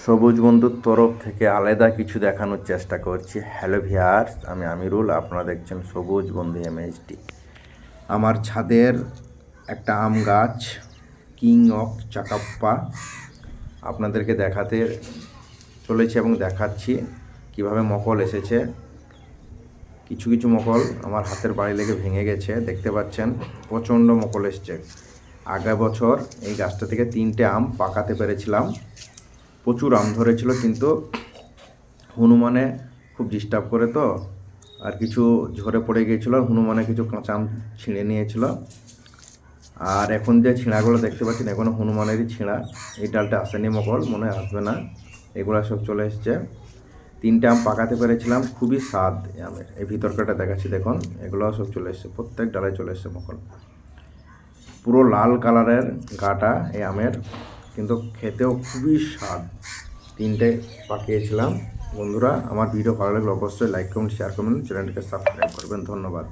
সবুজ বন্ধুর তরফ থেকে আলাদা কিছু দেখানোর চেষ্টা করছি। হ্যালো ভিউয়ার্স, আমি আমিরুল, আপনারা দেখছেন সবুজ বন্ধু এমএইচডি। আমার ছাদের একটা আম গাছ কিং অফ চাকাপ্পা আপনাদেরকে দেখাতে চলেছি এবং দেখাচ্ছি কিভাবে মকল এসেছে। কিছু কিছু মকল আমার হাতের বাড়ি লেগে ভেঙে গেছে, দেখতে পাচ্ছেন প্রচণ্ড মকল এসছে। আগের বছর এই গাছটা থেকে 3টে আম পাকাতে পেরেছিলাম, প্রচুর আম ধরেছিল, কিন্তু হনুমানে খুব ডিস্টার্ব করে তো আর কিছু ঝরে পড়ে গিয়েছিলো, হনুমানে কিছু কাঁচা আম ছিঁড়ে নিয়েছিল। আর এখন যে ছিঁড়াগুলো দেখতে পাচ্ছেন এখনও হনুমানেরই ছিঁড়া। এই ডালটা আসেনি মকল, মনে হয় আসবে না, এগুলো সব চলে এসছে। 3টে আম পাকাতে পেরেছিলাম, খুবই স্বাদ আমের। এই ভিতরকাটা দেখাচ্ছি দেখুন, এগুলো সব চলে এসছে, প্রত্যেক ডালায় চলে এসছে মকল। পুরো লাল কালারের গাটা এই আমের, কিন্তু খেতেও খুবই স্বাদ। 3টে পাকিয়েছিলাম। বন্ধুরা, আমার ভিডিও ভালো লাগলে অবশ্যই লাইক কমেন্ট শেয়ার করবেন, চ্যানেলটিকে সাবস্ক্রাইব করবেন। ধন্যবাদ।